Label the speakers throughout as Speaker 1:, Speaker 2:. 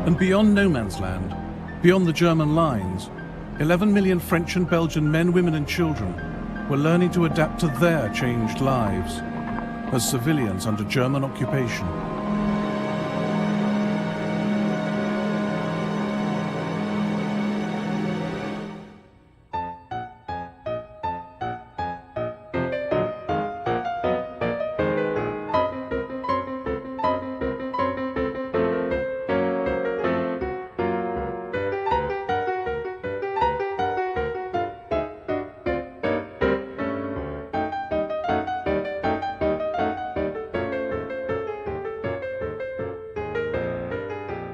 Speaker 1: And beyond no man's land, beyond the German lines, 11 million French and Belgian men, women and children were learning to adapt to their changed lives as civilians under German occupation.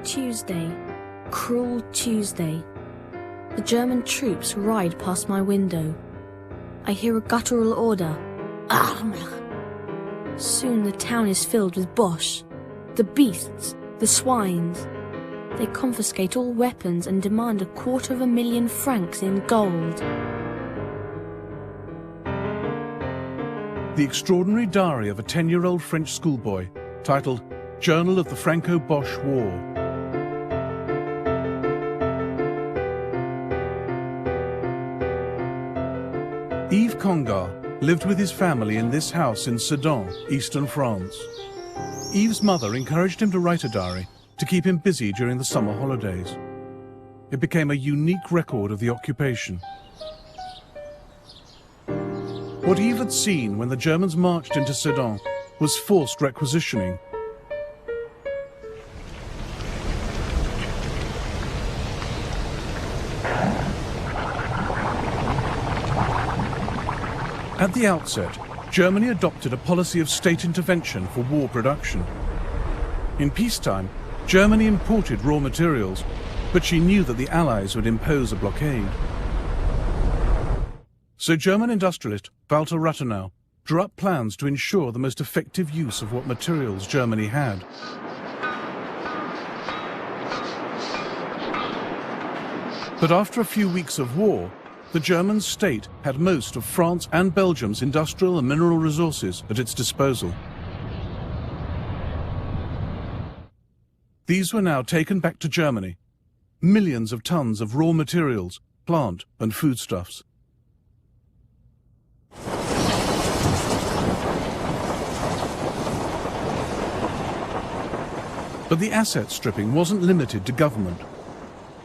Speaker 2: Tuesday, cruel Tuesday. The German troops ride past my window. I hear a guttural order. Soon the town is filled with Boche. The beasts, the swines. They confiscate all weapons and demand 250,000 francs in gold.
Speaker 1: The extraordinary diary of a 10-year-old French schoolboy, titled Journal of the Franco-Boche War. Yves Congar lived with his family in this house in Sedan, eastern France. Yves' mother encouraged him to write a diary to keep him busy during the summer holidays. It became a unique record of the occupation. What Yves had seen when the Germans marched into Sedan was forced requisitioning. At the outset, Germany adopted a policy of state intervention for war production. In peacetime, Germany imported raw materials, but she knew that the Allies would impose a blockade. So German industrialist Walter Rathenau drew up plans to ensure the most effective use of what materials Germany had. But after a few weeks of war, the German state had most of France and Belgium's industrial and mineral resources at its disposal. These were now taken back to Germany, millions of tons of raw materials, plant and foodstuffs. But the asset stripping wasn't limited to government.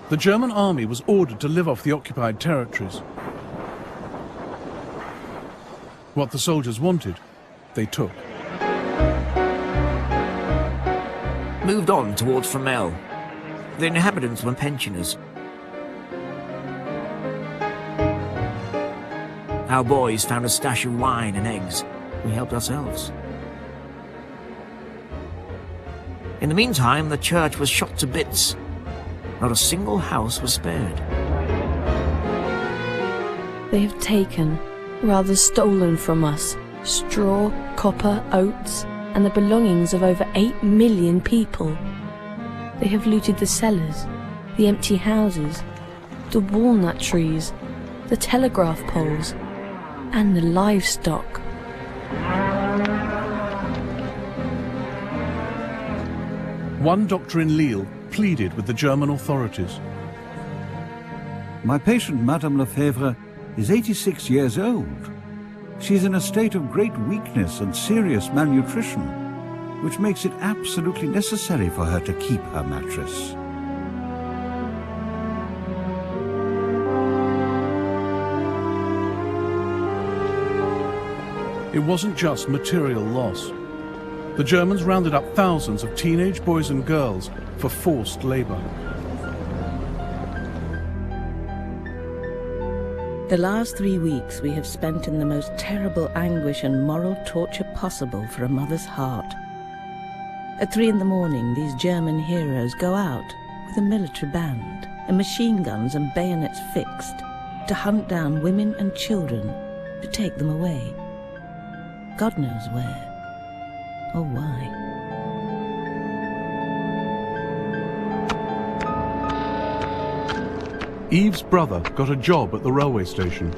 Speaker 1: The German army was ordered to live off the occupied territories. What the soldiers wanted, they took.
Speaker 3: Moved on towards Fromelles. The inhabitants were pensioners. Our boys found a stash of wine and eggs. We helped ourselves. In the meantime, the church was shot to bits. Not a single house was spared.
Speaker 2: They have taken, rather stolen from us, straw, copper, oats, and the belongings of over 8 million people. They have looted the cellars, the empty houses, the walnut trees, the telegraph poles, and the livestock.
Speaker 1: One doctor in Lille pleaded with the German authorities.
Speaker 4: My patient, Madame Lefebvre, is 86 years old. She is in a state of great weakness and serious malnutrition, which makes it absolutely necessary for her to keep her mattress.
Speaker 1: It wasn't just material loss. The Germans rounded up thousands of teenage boys and girls for forced labor.
Speaker 5: The last 3 weeks we have spent in the most terrible anguish and moral torture possible for a mother's heart. At 3 in the morning, these German heroes go out with a military band and machine guns and bayonets fixed to hunt down women and children, to take them away. God knows where. Or why.
Speaker 1: Yves' brother got a job at the railway station.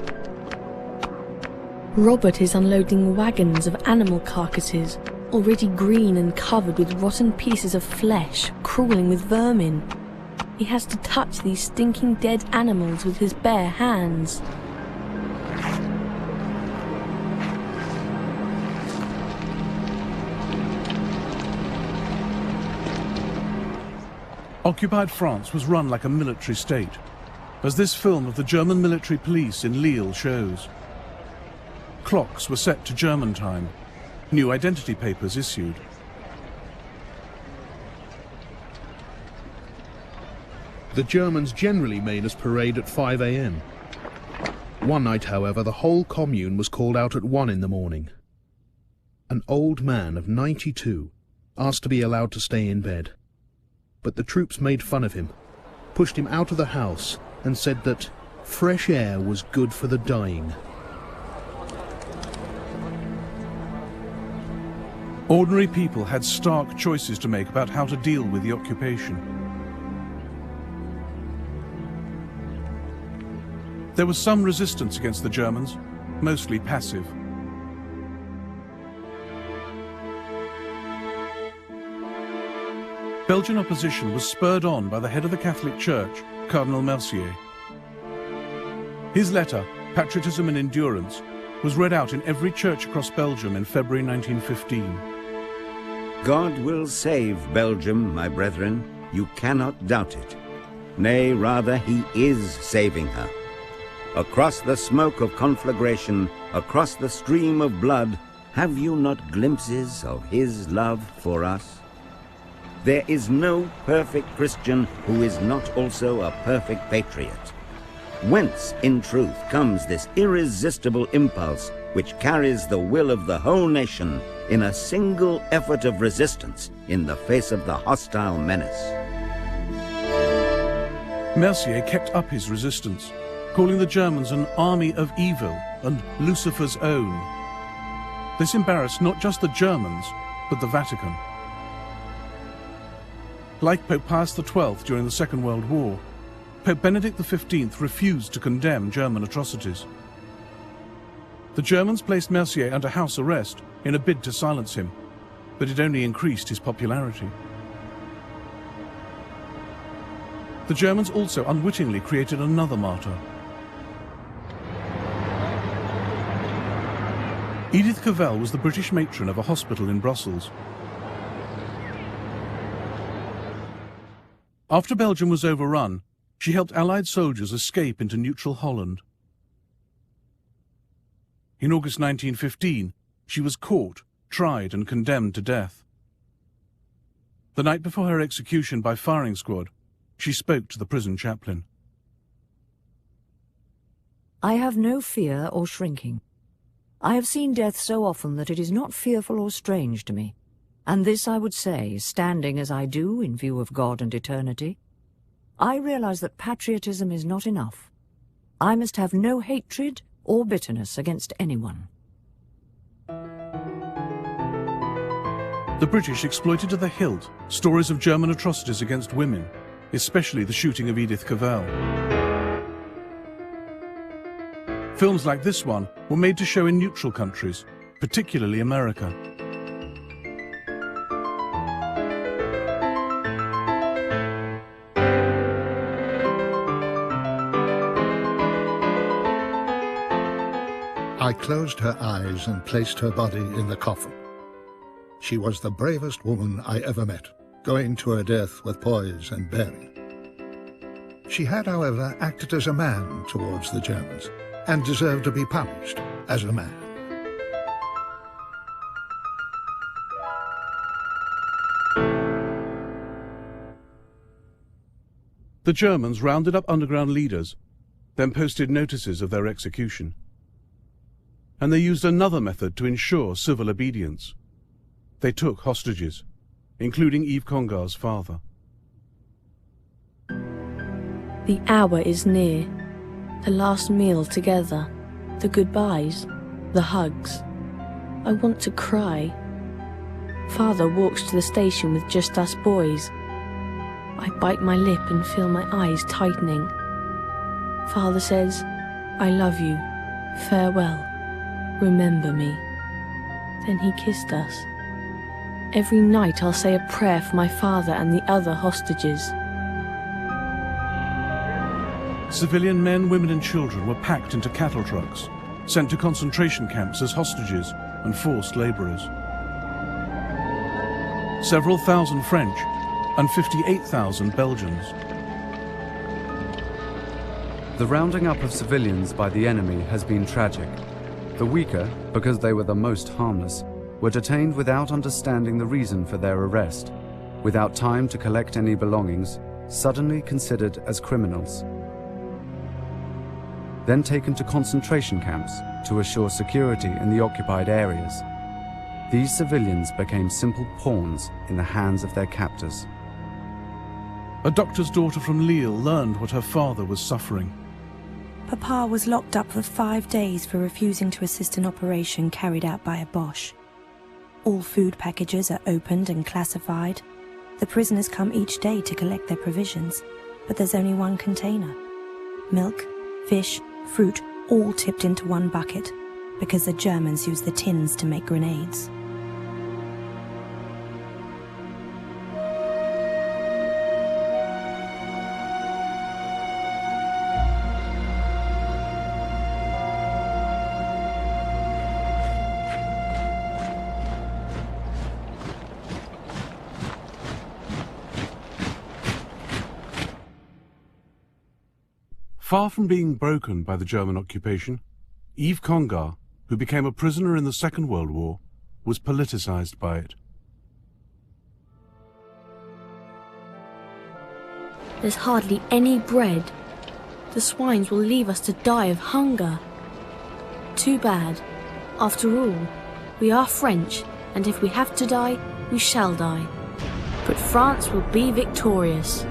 Speaker 2: Robert is unloading wagons of animal carcasses already green and covered with rotten pieces of flesh, crawling with vermin. He has to touch these stinking dead animals with his bare hands.
Speaker 1: Occupied France was run like a military state, as this film of the German military police in Lille shows. Clocks were set to German time, new identity papers issued.
Speaker 6: The Germans generally made us parade at 5 a.m. One night, however, the whole commune was called out at 1 in the morning. An old man of 92 asked to be allowed to stay in bed. But the troops made fun of him, pushed him out of the house, and said that fresh air was good for the dying.
Speaker 1: Ordinary people had stark choices to make about how to deal with the occupation. There was some resistance against the Germans, mostly passive. Belgian opposition was spurred on by the head of the Catholic Church, Cardinal Mercier. His letter, Patriotism and Endurance, was read out in every church across Belgium in February 1915.
Speaker 7: God will save Belgium, my brethren. You cannot doubt it. Nay, rather, he is saving her. Across the smoke of conflagration, across the stream of blood, have you not glimpses of his love for us? There is no perfect Christian who is not also a perfect patriot. Whence, in truth, comes this irresistible impulse which carries the will of the whole nation in a single effort of resistance in the face of the hostile menace?
Speaker 1: Mercier kept up his resistance, calling the Germans an army of evil and Lucifer's own. This embarrassed not just the Germans, but the Vatican. Like Pope Pius XII during the Second World War, Pope Benedict XV refused to condemn German atrocities. The Germans placed Mercier under house arrest in a bid to silence him, but it only increased his popularity. The Germans also unwittingly created another martyr. Edith Cavell was the British matron of a hospital in Brussels. After Belgium was overrun, she helped Allied soldiers escape into neutral Holland. In August 1915, she was caught, tried and condemned to death. The night before her execution by firing squad, she spoke to the prison chaplain.
Speaker 8: I have no fear or shrinking. I have seen death so often that it is not fearful or strange to me. And this I would say, standing as I do in view of God and eternity. I realize that patriotism is not enough. I must have no hatred or bitterness against anyone.
Speaker 1: The British exploited to the hilt stories of German atrocities against women, especially the shooting of Edith Cavell. Films like this one were made to show in neutral countries, particularly America.
Speaker 9: I closed her eyes and placed her body in the coffin. She was the bravest woman I ever met, going to her death with poise and bearing. She had, however, acted as a man towards the Germans, and deserved to be punished as a man.
Speaker 1: The Germans rounded up underground leaders, then posted notices of their execution. And they used another method to ensure civil obedience. They took hostages, including Yves Congar's father.
Speaker 2: The hour is near. The last meal together. The goodbyes. The hugs. I want to cry. Father walks to the station with just us boys. I bite my lip and feel my eyes tightening. Father says, "I love you. Farewell. Remember me." Then he kissed us. Every night I'll say a prayer for my father and the other hostages.
Speaker 1: Civilian men, women and children were packed into cattle trucks, sent to concentration camps as hostages and forced labourers. Several thousand French and 58,000 Belgians.
Speaker 10: The rounding up of civilians by the enemy has been tragic. The weaker, because they were the most harmless, were detained without understanding the reason for their arrest, without time to collect any belongings, suddenly considered as criminals. Then taken to concentration camps to assure security in the occupied areas. These civilians became simple pawns in the hands of their captors.
Speaker 1: A doctor's daughter from Lille learned what her father was suffering.
Speaker 11: Papa was locked up for 5 days for refusing to assist an operation carried out by a Boche. All food packages are opened and classified. The prisoners come each day to collect their provisions, but there's only one container. Milk, fish, fruit, all tipped into one bucket, because the Germans use the tins to make grenades.
Speaker 1: Far from being broken by the German occupation, Yves Congar, who became a prisoner in the Second World War, was politicized by it.
Speaker 2: There's hardly any bread. The swines will leave us to die of hunger. Too bad. After all, we are French, and if we have to die, we shall die. But France will be victorious.